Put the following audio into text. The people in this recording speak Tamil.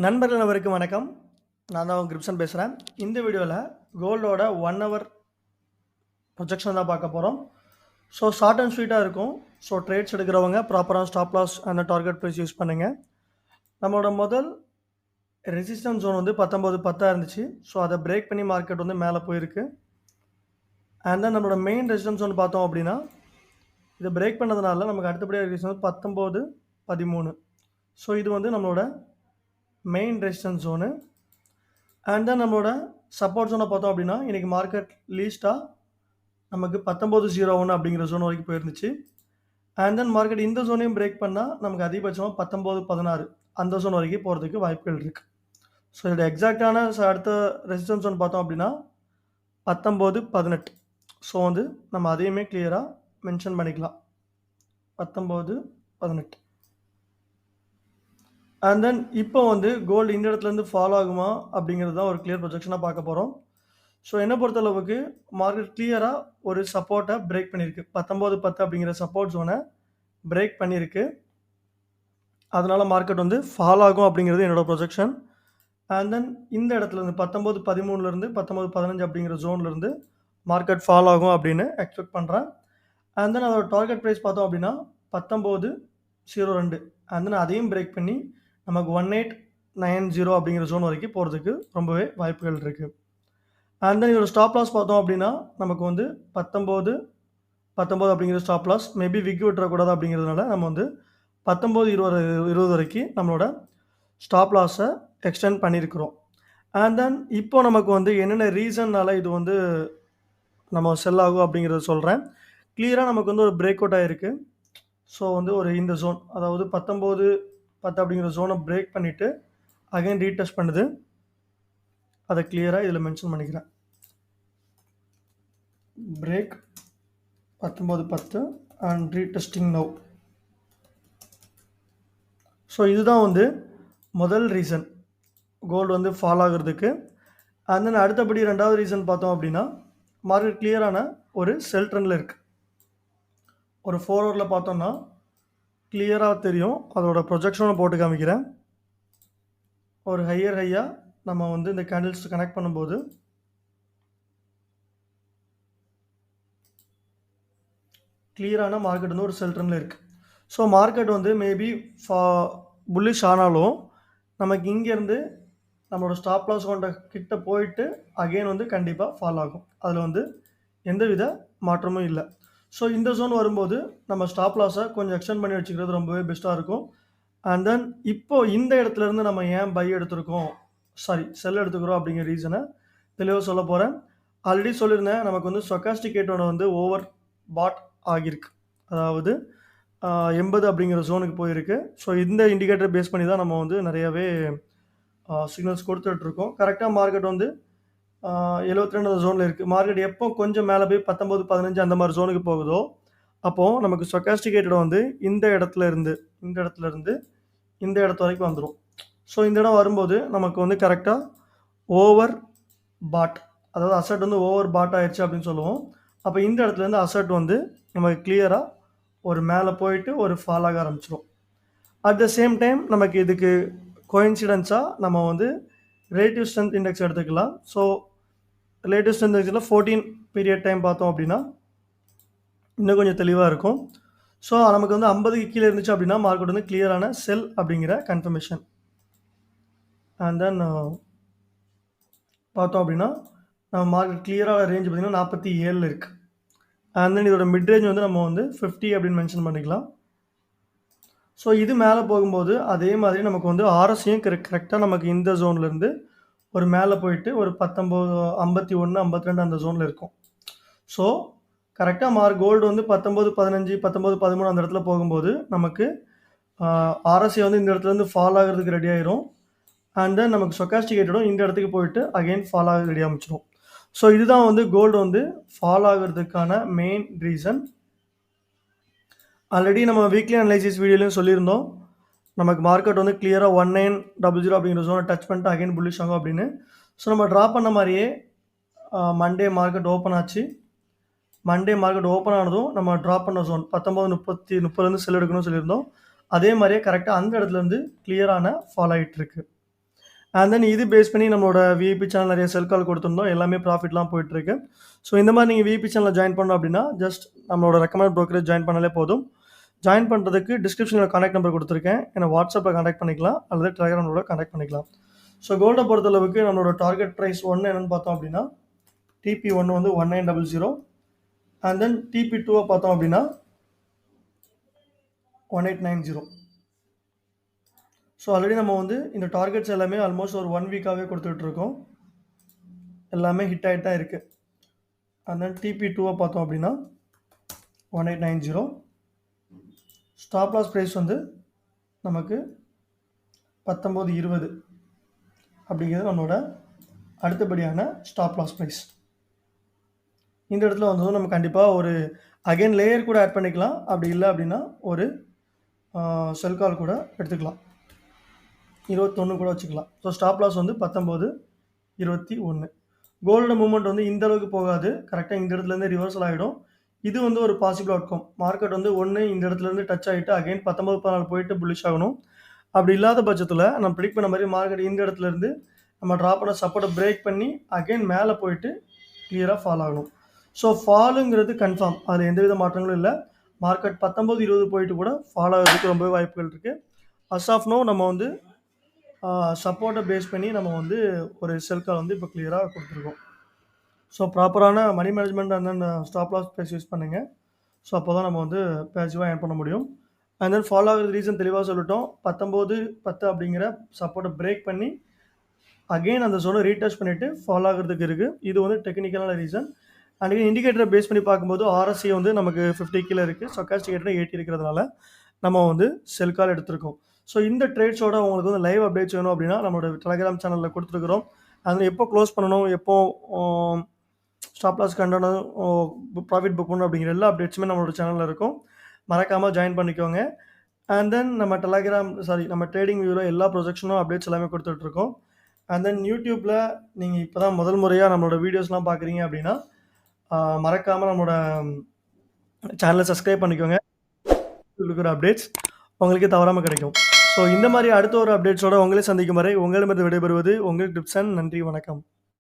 நண்பர்கள் அனைவருக்கும் வணக்கம். நான் தான் கிரிப்சன் பேசுகிறேன். இந்த வீடியோவில் கோல்டோட 1 ஹவர் ப்ரொஜெக்ஷன் தான் பார்க்க போகிறோம். ஸோ ஷார்ட் அண்ட் ஸ்வீட்டாக இருக்கும். ஸோ ட்ரேட்ஸ் எடுக்கிறவங்க ப்ராப்பராக ஸ்டாப் லாஸ் அந்த டார்கெட் ப்ரைஸ் யூஸ் பண்ணுங்கள். நம்மளோட முதல் ரெசிஸ்டன்ஸ் ஜோன் வந்து 19.10 இருந்துச்சு. ஸோ அதை பிரேக் பண்ணி மார்க்கெட் வந்து மேலே போயிருக்கு. அண்ட் தென் நம்மளோட மெயின் ரெசிஸ்டன்ஸ் ஜோன் பார்த்தோம் அப்படின்னா இதை பிரேக் பண்ணதுனால நமக்கு அடுத்தபடியாக ரெசிஸ்டன்ஸ் 19.13. ஸோ இது வந்து நம்மளோட main resistance zone. And then நம்மளோட சப்போர்ட் ஜோனை பார்த்தோம் அப்படின்னா இன்றைக்கி மார்க்கெட் லீஸ்ட்டாக நமக்கு 19.01 அப்படிங்கிற ஜோன் வரைக்கும் போயிருந்துச்சு. அண்ட் தென் மார்க்கெட் இந்த ஜோனையும் பிரேக் பண்ணால் நமக்கு அதிகபட்சமாக 19.16 அந்த ஜோன் வரைக்கும் போகிறதுக்கு வாய்ப்புகள் இருக்குது. ஸோ இதோட எக்ஸாக்டான அடுத்த ரெசிஸ்டன்ஸ் ஜோன் பார்த்தோம் அப்படின்னா 19.18. ஸோ வந்து நம்ம அதையுமே கிளியராக மென்ஷன் பண்ணிக்கலாம். 19.18. அண்ட் தென் இப்போ வந்து கோல்டு இந்த இடத்துலேருந்து ஃபாலோ ஆகுமா அப்படிங்கிறது தான் ஒரு கிளியர் ப்ரொஜெக்ஷனாக பார்க்க போகிறோம். ஸோ என்னை பொறுத்தளவுக்கு மார்க்கெட் கிளியராக ஒரு சப்போர்ட்டை பிரேக் பண்ணியிருக்கு. 19.10 அப்படிங்கிற சப்போர்ட் ஜோனை பிரேக் பண்ணியிருக்கு. அதனால் மார்க்கெட் வந்து ஃபாலோ ஆகும் அப்படிங்கிறது என்னோடய ப்ரொஜெக்ஷன். அண்ட் தென் இந்த இடத்துலேருந்து 19.13 19.15 அப்படிங்கிற ஜோன்லேருந்து மார்க்கெட் ஃபாலோ ஆகும் அப்படின்னு எக்ஸ்பெக்ட் பண்ணுறேன். அண்ட் தென் அதோட டார்கெட் ப்ரைஸ் பார்த்தோம் அப்படின்னா 19.02. அண்ட் தென் அதையும் பிரேக் பண்ணி நமக்கு 1890 அப்படிங்கிற ஜோன் வரைக்கும் போகிறதுக்கு ரொம்பவே வாய்ப்புகள் இருக்குது. அண்ட் தென் இதோட ஸ்டாப் லாஸ் பார்த்தோம் அப்படின்னா நமக்கு வந்து 19 அப்படிங்கிற ஸ்டாப் லாஸ் மேபி விக்கி விட்டுறக்கூடாது அப்படிங்கிறதுனால நம்ம வந்து 19-20 வரைக்கும் நம்மளோட ஸ்டாப் லாஸை எக்ஸ்டெண்ட் பண்ணியிருக்கிறோம். அண்ட் தென் இப்போ நமக்கு வந்து என்னென்ன ரீசன்னால் இது வந்து நம்ம செல் ஆகும் அப்படிங்கிறத சொல்கிறேன். கிளியராக நமக்கு வந்து ஒரு பிரேக் அவுட் ஆகிருக்கு. ஸோ வந்து ஒரு இந்த ஜோன் அதாவது 19.10 அப்படிங்கிற ஜோனை பிரேக் பண்ணிவிட்டு அகைன் ரீடெஸ்ட் பண்ணுது. அதை கிளியராக இதில் மென்ஷன் பண்ணிக்கிறேன். Break 19.10 and retesting now. So இதுதான் வந்து முதல் ரீசன் கோல்டு வந்து ஃபாலோ ஆகிறதுக்கு. அண்ட் தென் அடுத்தபடி ரெண்டாவது ரீசன் பார்த்தோம் அப்படின்னா மார்க்கெட் கிளியரான ஒரு செல் ட்ரெண்டில் இருக்குது. ஒரு 4 ஹவரில் பார்த்தோம்னா கிளியராக தெரியும். அதோட ப்ரொஜெக்ஷனை போட்டு காமிக்கிறேன். ஒரு ஹையாக நம்ம வந்து இந்த கேண்டில்ஸ் கனெக்ட் பண்ணும்போது கிளியரான மார்க்கெட் வந்து ஒரு செல் ட்ரெண்டில் இருக்குது. ஸோ மார்க்கெட் வந்து மேபி புல்லிஷ் ஆனாலும் நமக்கு இங்கேருந்து நம்மளோட ஸ்டாப் லாஸ் கொண்ட கிட்ட போயிட்டு அகெயின் வந்து கண்டிப்பாக ஃபால் ஆகும். அதில் வந்து எந்தவித மாற்றமும் இல்லை. ஸோ இந்த ஜோன் வரும்போது நம்ம ஸ்டாப் லாஸை கொஞ்சம் எக்ஸ்டெண்ட் பண்ணி வச்சுக்கிறது ரொம்பவே பெஸ்ட்டாக இருக்கும். அண்ட் தென் இப்போது இந்த இடத்துலேருந்து நம்ம ஏன் பை எடுத்துருக்கோம் செல் எடுத்துக்கிறோம் அப்படிங்கிற ரீசனை தெளிவாக சொல்ல போகிறேன். ஆல்ரெடி சொல்லியிருந்தேன் நமக்கு வந்து ஸ்டொக்காஸ்டிகேட்டோட வந்து ஓவர் பாட் ஆகியிருக்கு. அதாவது 80 அப்படிங்கிற ஜோனுக்கு போயிருக்கு. ஸோ இந்த இண்டிகேட்டர் பேஸ் பண்ணி தான் நம்ம வந்து நிறையவே சிக்னல்ஸ் கொடுத்துட்ருக்கோம். கரெக்டாக மார்க்கெட் வந்து 72 ஜோனில் இருக்குது. மார்க்கெட் எப்போ கொஞ்சம் மேலே போய் 19-15 அந்த மாதிரி ஜோனுக்கு போகுதோ அப்போது நமக்கு ஸ்டொக்காஸ்டிகேட்டட் வந்து இந்த இடத்துல இருந்து இந்த இடத்து வரைக்கும் வந்துடும். ஸோ இந்த இடம் வரும்போது நமக்கு வந்து கரெக்டாக ஓவர் பாட், அதாவது அசட் வந்து ஓவர் பாட் ஆயிடுச்சு அப்படின்னு சொல்லுவோம். அப்போ இந்த இடத்துலேருந்து அசட் வந்து நமக்கு கிளியராக ஒரு மேலே போயிட்டு ஒரு ஃபால் ஆக ஆரம்பிச்சிடும். அட் த சேம் டைம் நமக்கு இதுக்கு கோயின்சிடென்ஸாக நம்ம வந்து ரிலேட்டிவ் ஸ்ட்ரென்த் இண்டெக்ஸ் எடுத்துக்கலாம். ஸோ ரிலேட்டிவ் ஸ்ட்ரென்த் இண்டெக்ஸில் 14 பீரியட் டைம் பார்த்தோம் அப்படின்னா இன்னும் கொஞ்சம் தெளிவாக இருக்கும். ஸோ நமக்கு வந்து 50க்கு கீழே இருந்துச்சு அப்படின்னா மார்க்கெட் வந்து கிளியரான செல் அப்படிங்கிற கன்ஃபர்மேஷன். அண்ட் தென் பார்த்தோம் அப்படின்னா நம்ம மார்க்கெட் கிளியராக ரேஞ்ச் பார்த்திங்கன்னா 47 இருக்குது. அண்ட் தென் இதோட மிட் ரேஞ்ச் வந்து நம்ம வந்து 50 அப்படின்னு மென்ஷன் பண்ணிக்கலாம். ஸோ இது மேலே போகும்போது அதே மாதிரி நமக்கு வந்து ஆர்எஸ்சியும் கரெக்டாக நமக்கு இந்த ஜோன்லேருந்து ஒரு மேலே போயிட்டு ஒரு 51 52 அந்த ஜோனில் இருக்கும். ஸோ கரெக்டாக கோல்டு வந்து 19-15 19-13 அந்த இடத்துல போகும்போது நமக்கு ஆர்எஸ்சி வந்து இந்த இடத்துலேருந்து ஃபால் ஆகிறதுக்கு ரெடி ஆயிரும். அண்ட் தென் நமக்கு ஸ்டொக்காஸ்டிகேட்டடும் இந்த இடத்துக்கு போயிட்டு அகெயின் ஃபால் ஆக ரெடி ஆரம்பிச்சிடும். ஸோ இதுதான் வந்து கோல்டு வந்து ஃபால் ஆகிறதுக்கான மெயின் ரீசன். ஆல்ரெடி நம்ம வீக்லி அனலைசிஸ் வீடியோலையும் சொல்லியிருந்தோம் நமக்கு மார்க்கெட் வந்து கிளியராக 1900 அப்படிங்கிற ஜோனை டச் பண்ணிட்டு அகைன் புல்லிஷ் ஆகும் அப்படின்னு. ஸோ நம்ம ட்ரா பண்ண மாதிரியே மண்டே மார்க்கெட் ஓப்பன் ஆச்சு. மண்டே மார்க்கெட் ஓப்பன் ஆனதும் நம்ம ட்ராப் பண்ண ஜோன் 19-30 செல் எடுக்கணும்னு சொல்லியிருந்தோம். அதே மாதிரியே கரெக்டாக அந்த இடத்துலேருந்து கிளியரான ஃபால் ஆகிட்டு இருக்கு. அண்ட் தென் இது பேஸ் பண்ணி நம்மளோட விஐபி சேனல் நிறைய செல் கால் கொடுத்துருந்தோம். எல்லாமே ப்ராஃபிட்லாம் போயிட்டுருக்கு. ஸோ இந்த மாதிரி நீங்கள் விஐபி சேனலில் ஜாயின் பண்ணணும் அப்படின்னா ஜஸ்ட் நம்மளோட ரெக்கமெண்ட் brokerage ஜாயின் பண்ணாலே போதும். ஜாயின் பண்ணுறதுக்கு டிஸ்கிரிப்ஷனில் கான்டாக்ட் நம்பர் கொடுத்துருக்கேன். என்னை வாட்ஸ்அப்பில் கான்டாக்ட் பண்ணிக்கலாம் அல்லது டெலிகிராமோட கான்டாக்ட் பண்ணிக்கலாம். ஸோ கோல்டை பொறுத்தளவுக்கு நம்மளோட டார்கெட் ப்ரைஸ் ஒன்று என்னென்னு பார்த்தோம் அப்படின்னா TP1 வந்து 1900 அண்ட் தென் TP2 பார்த்தோம் அப்படின்னா 1890. ஸோ ஆல்ரெடி நம்ம வந்து இந்த டார்கெட்ஸ் எல்லாமே ஆல்மோஸ்ட் ஒரு 1 வீக்காகவே கொடுத்துட்ருக்கோம். எல்லாமே ஹிட் ஆகிட்டு தான் இருக்குது. அண்ட் தென் TP2 பார்த்தோம் அப்படின்னா 1890. ஸ்டாப் லாஸ் ப்ரைஸ் வந்து நமக்கு 1920 அப்படிங்கிறது நம்மளோட அடுத்தபடியான ஸ்டாப் லாஸ் ப்ரைஸ். இந்த இடத்துல வந்ததும் நம்ம கண்டிப்பாக ஒரு அகைன் லேயர் கூட ஆட் பண்ணிக்கலாம். அப்படி இல்லை அப்படின்னா ஒரு செல் கால் கூட எடுத்துக்கலாம். 21 கூட வச்சுக்கலாம். ஸோ ஸ்டாப் லாஸ் வந்து 1921. கோல்டு மூவ்மெண்ட் வந்து இந்த அளவுக்கு போகாது. கரெக்டாக இந்த இடத்துலேருந்து ரிவர்சல் ஆகிடும். இது வந்து ஒரு பாசிபிள் அவுட்கம். மார்க்கெட் வந்து ஒன்று இந்த இடத்துலேருந்து டச் ஆகிட்டு அகைன் 19-14 போயிட்டு புல்லிஷ் ஆகணும். அப்படி இல்லாத பட்சத்தில் நம்ம ப்ரிடிக்ட் பண்ண மாதிரி மார்க்கெட் இந்த இடத்துலேருந்து நம்ம ட்ராப் பண்ண சப்போர்ட்டை பிரேக் பண்ணி அகைன் மேலே போயிட்டு கிளியராக ஃபால் ஆகணும். ஸோ ஃபாலுங்கிறது கன்ஃபார்ம், அதில் எந்தவித மாற்றங்களும் இல்லை. மார்க்கெட் 19-20 போயிட்டு கூட ஃபால் ஆகிறதுக்கு ரொம்பவே வாய்ப்புகள் இருக்குது. அஸ் ஆஃப் நோ நம்ம வந்து சப்போர்ட்டை பேஸ் பண்ணி நம்ம வந்து ஒரு செல் கால் வந்து இப்போ கிளியராக கொடுத்துருக்கோம். ஸோ ப்ராப்பரான money management and then stop loss price use பண்ணுங்கள். ஸோ அப்போ தான் நம்ம வந்து பேசிவாக ஏர்ன் பண்ண முடியும். அண்ட் தென் ஃபாலோ ஆகிறது ரீசன் தெளிவாக சொல்லிட்டோம். 19-10 அப்படிங்கிற சப்போர்ட்டை பிரேக் பண்ணி அகெயின் அந்த ஜோனை ரீடச் பண்ணிவிட்டு ஃபாலோ ஆகிறதுக்கு இருக்குது. இது வந்து டெக்னிக்கலான ரீசன். அண்ட் இண்டிகேட்டரை பேஸ் பண்ணி பார்க்கும்போது RSI வந்து நமக்கு 50 கீழே இருக்குது. ஸ்டோக்காஸ்டிக் 80 இருக்கிறதுனால நம்ம வந்து செல் கால் எடுத்திருக்கோம். ஸோ இந்த ட்ரேட்ஸோட உங்களுக்கு வந்து லைவ் அப்டேட்ஸ் வேணும் அப்படின்னா நம்மளோட டெலிகிராம் சேனலில் கொடுத்துருக்குறோம். அதில் எப்போ க்ளோஸ் பண்ணணும், எப்போ ஸ்டாப் லாஸ் கண்டனும், ப்ராஃபிட் புக் பண்ணணும் அப்படிங்கிற எல்லா அப்டேட்ஸுமே நம்மளோட சேனலில் இருக்கும். மறக்காமல் ஜாயின் பண்ணிக்கோங்க. அண்ட் தென் நம்ம ட்ரேடிங் வியூவில் எல்லா ப்ரொஜெக்ஷனும் அப்டேட்ஸ் எல்லாமே கொடுத்துட்ருக்கோம். அண்ட் தென் யூடியூப்பில் நீங்கள் இப்போ தான் முதல் முறையாக நம்மளோட வீடியோஸ்லாம் பார்க்குறீங்க அப்படின்னா மறக்காமல் நம்மளோட சேனலை சப்ஸ்கிரைப் பண்ணிக்கோங்க. இருக்கிற அப்டேட்ஸ் உங்களுக்கு தவறாமல் கிடைக்கும். ஸோ இந்த மாதிரி அடுத்த ஒரு அப்டேட்ஸோட உங்களே சந்திக்கும் வரை உங்களிடமிருந்து விடைபெறுவது உங்கள் கிரிப்சன். நன்றி, வணக்கம்.